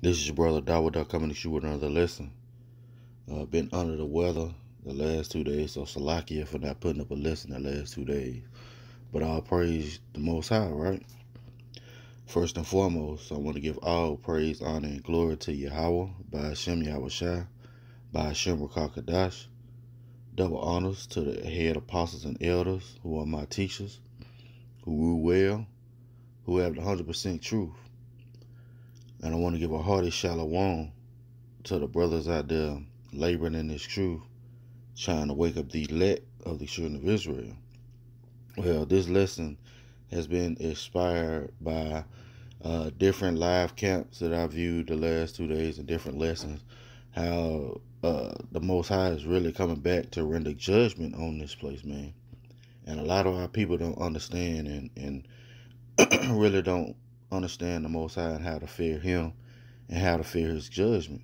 This is your brother Dawada coming to you with another lesson. Been under the weather the last 2 days, so Salakia for not putting up a lesson the last 2 days. But I'll praise the Most High, right? First and foremost, I want to give all praise, honor, and glory to Yahweh, by Hashem Yahushua, by Hashem Rakakadash. Double honors to the head apostles and elders who are my teachers, who rule well, who have the 100% truth. And I want to give a hearty shalom to the brothers out there laboring in this truth, trying to wake up the elect of the children of Israel. Well, this lesson has been inspired by different live camps that I viewed the last 2 days and different lessons, how the Most High is really coming back to render judgment on this place, man. And a lot of our people don't understand and really don't understand the Most High and how to fear Him and how to fear His judgment.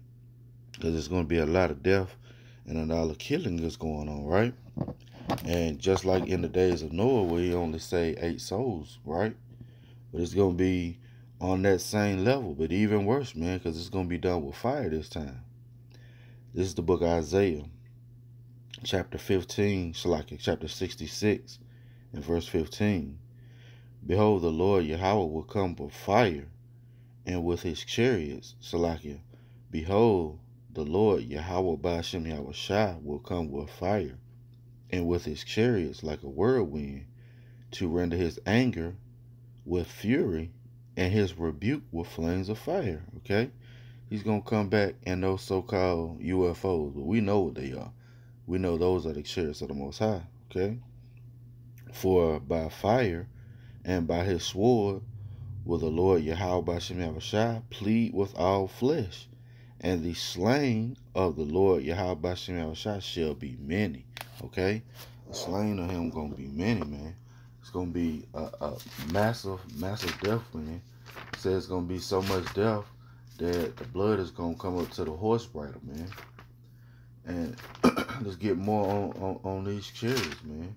Because there's going to be a lot of death and a lot of killing that's going on, right? And just like in the days of Noah, where He only saved 8 souls, right? But it's going to be on that same level, but even worse, man, because it's going to be done with fire this time. This is the book of Isaiah, chapter 15, chapter 66, and verse 15. Behold, the Lord Yahweh will come with fire, and with his chariots, Behold, the Lord Yahweh by Hashem Yahushua will come with fire, and with his chariots like a whirlwind, to render his anger with fury, and his rebuke with flames of fire. Okay? He's going to come back in those so-called UFOs, but we know what they are. We know those are the chariots of the Most High. Okay? For by fire and by his sword will the Lord Yahweh by Hashem Yahushua plead with all flesh, and the slain of the Lord Yahweh by Hashem Yahushua shall be many. Okay? The slain of him going to be many, man. It's going to be a massive death, man. It says it's going to be so much death that the blood is going to come up to the horse bridle, man. And let's get more on these chariots, man.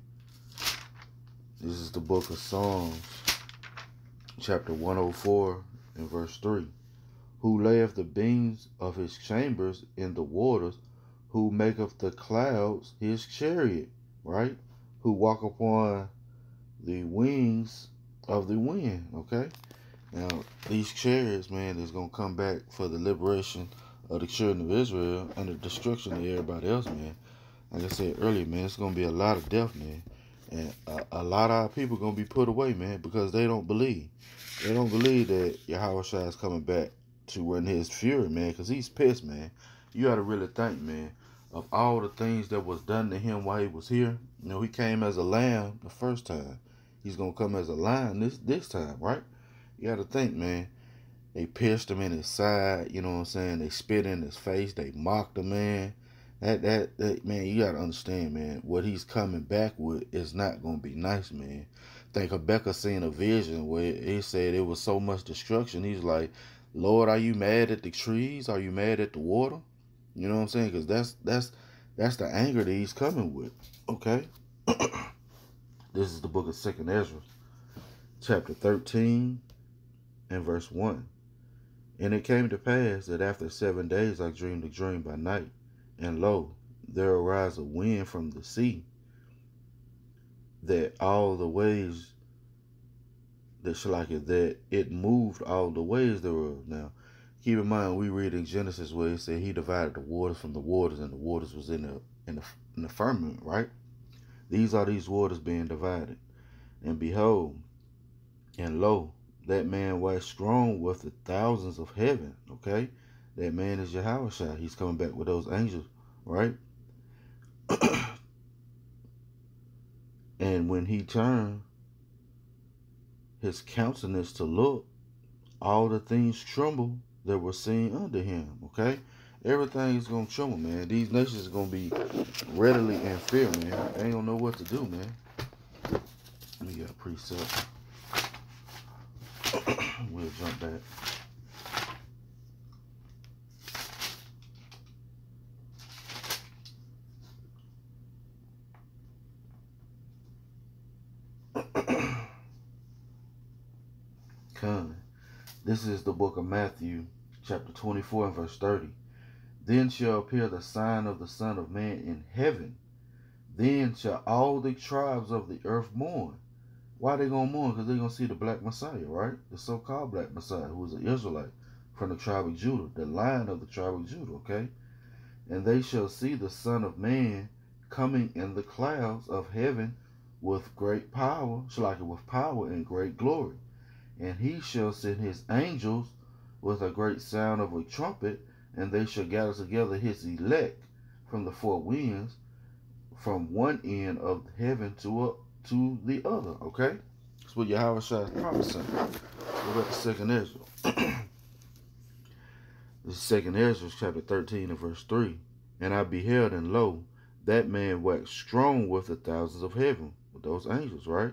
This is the book of Psalms, chapter 104 and verse 3. Who layeth the beams of his chambers in the waters, who maketh the clouds his chariot, right? Who walk upon the wings of the wind, okay? Now, these chariots, man, is going to come back for the liberation of the children of Israel and the destruction of everybody else, man. Like I said earlier, man, it's going to be a lot of death, man. And a lot of our people going to be put away, man, because they don't believe. They don't believe that Yahushua is coming back to run his fury, man, because he's pissed, man. You got to really think, man, of all the things that was done to him while he was here. You know, he came as a lamb the first time. He's going to come as a lion this time, right? You got to think, man. They pierced him in his side, you know what I'm saying? They spit in his face. They mocked him, man. That man, you got to understand, man. What he's coming back with is not going to be nice, man. I think Rebecca seen a vision where he said it was so much destruction. He's like, Lord, are you mad at the trees? Are you mad at the water? You know what I'm saying? Because that's the anger that he's coming with, okay? This is the book of 2nd Ezra, chapter 13 and verse 1. And it came to pass that after 7 days I dreamed a dream by night, and lo, there arose a wind from the sea, that all the ways that it moved all the ways thereof. Now, keep in mind, we read in Genesis where it said he divided the waters from the waters, and the waters was in the firmament, right? These are these waters being divided. And behold, and lo, that man was strong with the thousands of heaven, okay? That man is Yahushua. He's coming back with those angels, right? And when he turned his countenance to look, all the things tremble that were seen under him, okay? Everything is going to tremble, man. These nations are going to be readily in fear, man. They ain't going to know what to do, man. Let me get a precept. We'll jump back. This is the book of Matthew, chapter 24 and verse 30. Then shall appear the sign of the Son of Man in heaven. Then shall all the tribes of the earth mourn. Why they gonna mourn? Because they're gonna see the black Messiah, right? The so-called black Messiah, who was an Israelite from the tribe of Judah, the lion of the tribe of Judah, okay? And they shall see the Son of Man coming in the clouds of heaven with great power, with power and great glory. And he shall send his angels with a great sound of a trumpet, and they shall gather together his elect from the four winds, from one end of heaven to the other. Okay? That's what Yahweh Shai is prophesying. Go back to second Ezra. This is second Ezra, chapter 13 and verse 3. And I beheld, and lo, that man waxed strong with the thousands of heaven, with those angels, right?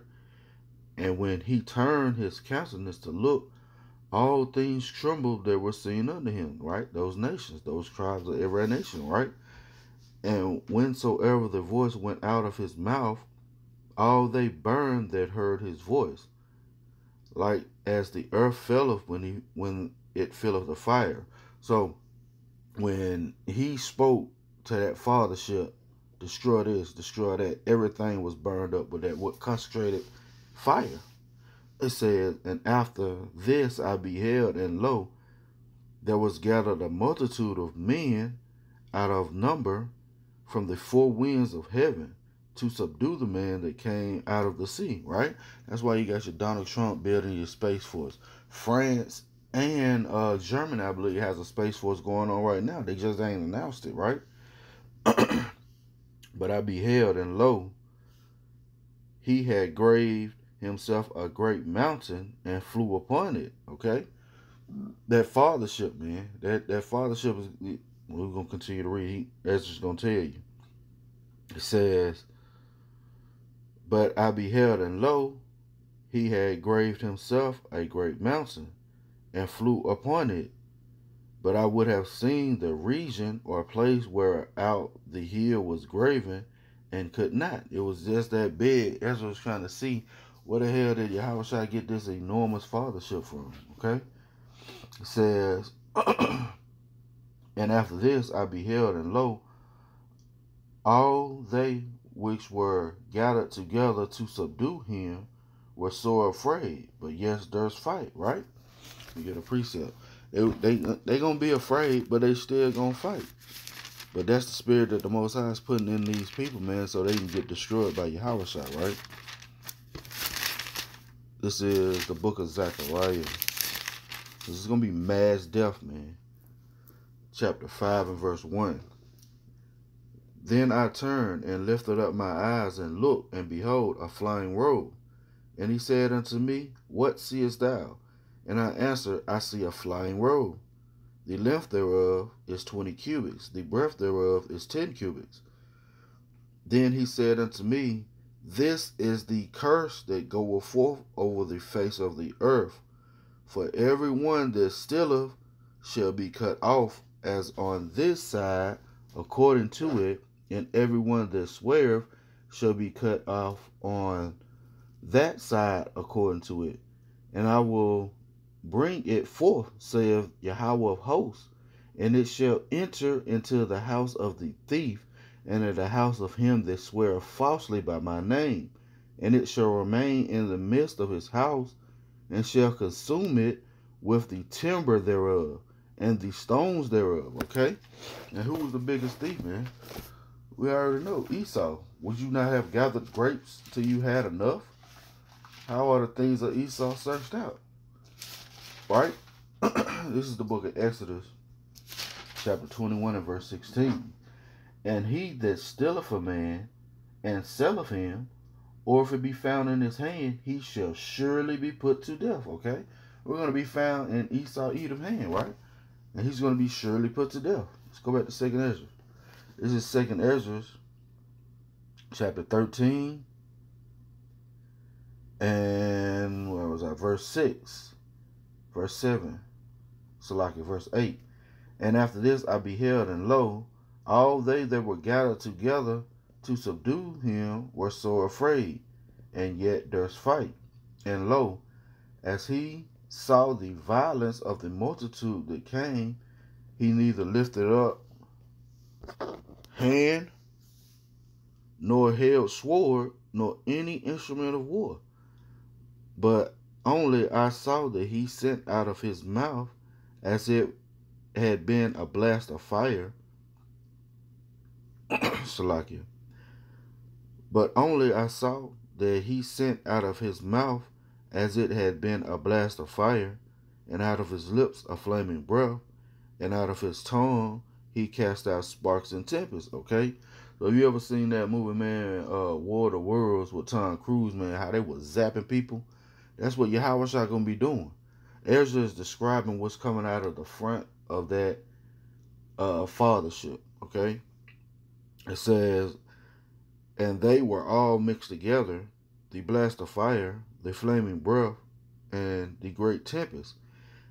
And when he turned his countenance to look, all things trembled that were seen unto him, right? Those nations, those tribes of every nation, right? And whensoever the voice went out of his mouth, all they burned that heard his voice, like as the earth filleth when it filleth the fire. So when he spoke to that fathership, destroy this, destroy that, everything was burned up with that what concentrated fire. It says, and after this I beheld, and lo, there was gathered a multitude of men out of number from the four winds of heaven to subdue the man that came out of the sea, right? That's why you got your Donald Trump building your Space Force. France and Germany, I believe, has a Space Force going on right now. They just ain't announced it, right? But I beheld, and lo, he had graved himself a great mountain and flew upon it. Okay, that fathership, man, that fathership is. We're gonna continue to read. That's just gonna tell you. It says, but I beheld, and lo, he had graved himself a great mountain and flew upon it. But I would have seen the region or place where out the hill was graven, and could not. It was just that big. Ezra was trying to see where the hell did Yahweh Shai get this enormous fathership from? Okay? It says, and after this I beheld, and lo, all they which were gathered together to subdue him were sore afraid, but yes, there's fight, right? You get a precept. They gonna be afraid, but they still gonna fight. But that's the spirit that the Most High is putting in these people, man, so they can get destroyed by Yahweh Shai, right? This is the book of Zechariah. This is gonna be mass death, man. Chapter 5 and verse 1. Then I turned and lifted up my eyes and looked, and behold, a flying robe. And he said unto me, what seest thou? And I answered, I see a flying robe. The length thereof is 20 cubits. The breadth thereof is 10 cubits. Then he said unto me, this is the curse that goeth forth over the face of the earth. For every one that stealeth shall be cut off as on this side according to it, and every one that sweareth shall be cut off on that side according to it. And I will bring it forth, saith Yahweh of hosts, and it shall enter into the house of the thief, and in the house of him that sweareth falsely by my name, and it shall remain in the midst of his house, and shall consume it with the timber thereof, and the stones thereof. Okay? And who was the biggest thief, man? We already know, Esau. Would you not have gathered grapes till you had enough? How are the things of Esau searched out? Right? This is the book of Exodus, chapter 21 and verse 16. And he that stealeth a man and selleth him, or if it be found in his hand, he shall surely be put to death. Okay? We're going to be found in Esau Edom's hand, right? And he's going to be surely put to death. Let's go back to 2nd Ezra. This is 2nd Ezra, chapter 13. And where was I? Verse 6. Verse 7. Salaki, verse 8. And after this I beheld, and lo, all they that were gathered together to subdue him were so afraid, and yet durst fight. And lo, as he saw the violence of the multitude that came, he neither lifted up hand, nor held sword, nor any instrument of war. But only I saw that he sent out of his mouth, as it had been a blast of fire, Salakia. But only I saw that he sent out of his mouth, as it had been a blast of fire, and out of his lips a flaming breath, and out of his tongue he cast out sparks and tempests. Okay, so you ever seen that movie, man, War of the Worlds with Tom Cruise, man, how they was zapping people? That's what Yahweh Shai gonna be doing. Ezra is describing what's coming out of the front of that fathership. Okay, it says, and they were all mixed together, the blast of fire, the flaming breath, and the great tempest,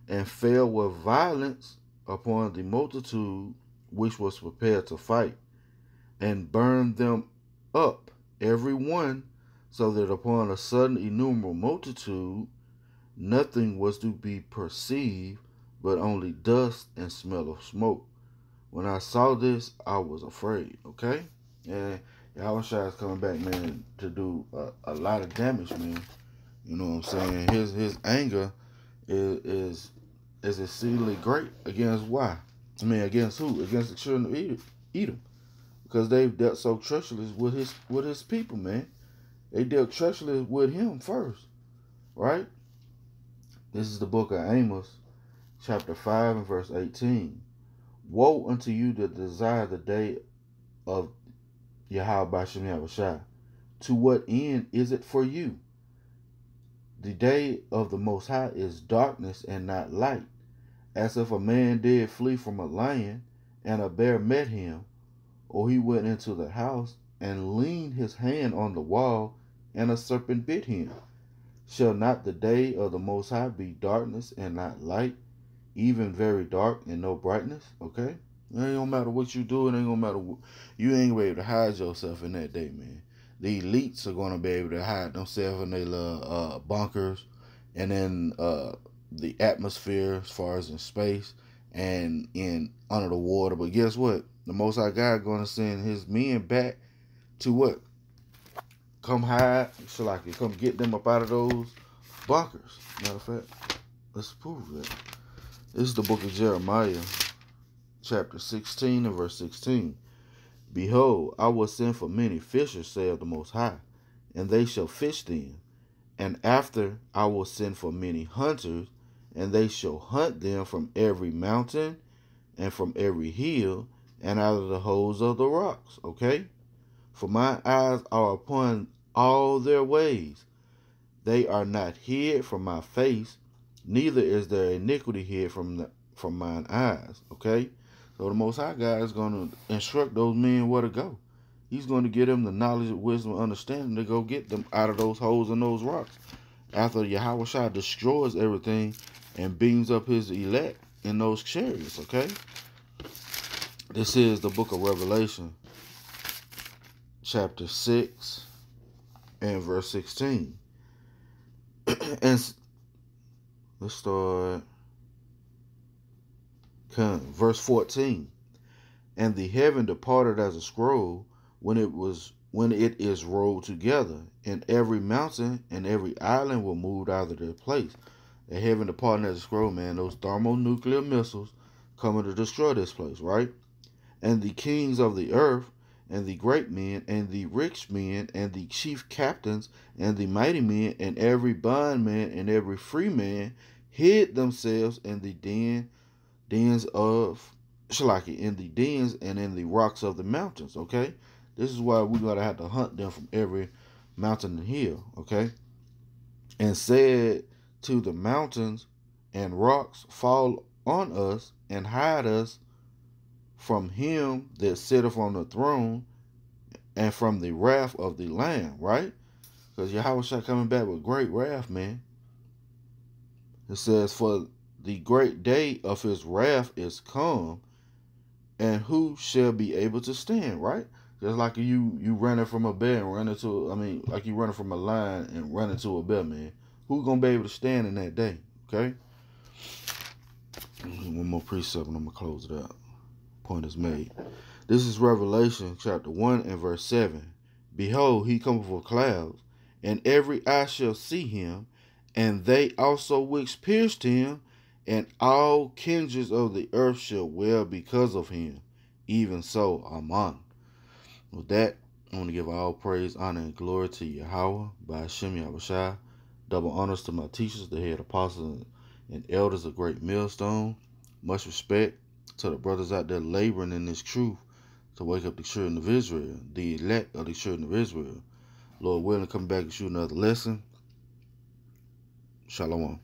and fell with violence upon the multitude which was prepared to fight, and burned them up, every one, so that upon a sudden innumerable multitude nothing was to be perceived, but only dust and smell of smoke. When I saw this, I was afraid. Okay? And Yahushua is coming back, man, to do a lot of damage, man. You know what I'm saying? His anger is exceedingly great against why? I mean, against who? Against the children of Edom. Because they've dealt so treacherous with his people, man. They dealt treacherous with him first. Right? This is the book of Amos, chapter 5 and verse 18. Woe unto you that desire the day of Yahweh Bashem Yahushua. To what end is it for you? The day of the Most High is darkness and not light, as if a man did flee from a lion, and a bear met him, or he went into the house, and leaned his hand on the wall, and a serpent bit him. Shall not the day of the Most High be darkness and not light, even very dark and no brightness? Okay? It ain't gonna matter what you do. It ain't gonna matter you ain't gonna be able to hide yourself in that day, man. The elites are gonna be able to hide themselves in their bunkers, and in the atmosphere, as far as in space and in under the water. But guess what? The Most High God gonna send his men back to what? Come hide, Shalaki, come get them up out of those bunkers. Matter of fact, let's prove that. This is the book of Jeremiah, chapter 16 and verse 16. Behold, I will send for many fishers, saith the Most High, and they shall fish them. And after I will send for many hunters, and they shall hunt them from every mountain and from every hill and out of the holes of the rocks. Okay? For my eyes are upon all their ways. They are not hid from my face, neither is there iniquity hid from mine eyes. Okay? So the Most High God is going to instruct those men where to go. He's going to give them the knowledge, wisdom, and understanding to go get them out of those holes and those rocks. After Yahweh Shai destroys everything and beams up his elect in those chariots. Okay? This is the book of Revelation, chapter 6 and verse 16. And let's start verse 14. And the heaven departed as a scroll when it is rolled together, and every mountain and every island were moved out of their place. The heaven departed as a scroll, man. Those thermonuclear missiles coming to destroy this place, right? And the kings of the earth, and the great men, and the rich men, and the chief captains, and the mighty men, and every bondman, and every free man, hid themselves in the dens of Shalaki, in the dens and in the rocks of the mountains. Okay, this is why we're gonna have to hunt them from every mountain and hill. Okay, and said to the mountains and rocks, fall on us and hide us from him that sitteth on the throne, and from the wrath of the Lamb, right? Because Yahweh Shai coming back with great wrath, man. It says, for the great day of his wrath is come, and who shall be able to stand, right? Just like you running from a bear and running to, like you running from a lion and running to a bear, man. Who gonna be able to stand in that day? Okay? One more precept and I'm going to close it out. Point is made. This is Revelation chapter 1 and verse 7. Behold, he cometh with clouds, and every eye shall see him, and they also which pierced him, and all kindreds of the earth shall wail because of him. Even so, Amen. With that, I want to give all praise, honor, and glory to Yahweh, by Hashem Yahushua. Double honors to my teachers, the head apostles and elders of Great Millstone. Much respect to the brothers out there laboring in this truth to wake up the children of Israel, the elect of the children of Israel. Lord willing, come back and shoot another lesson. Shalom.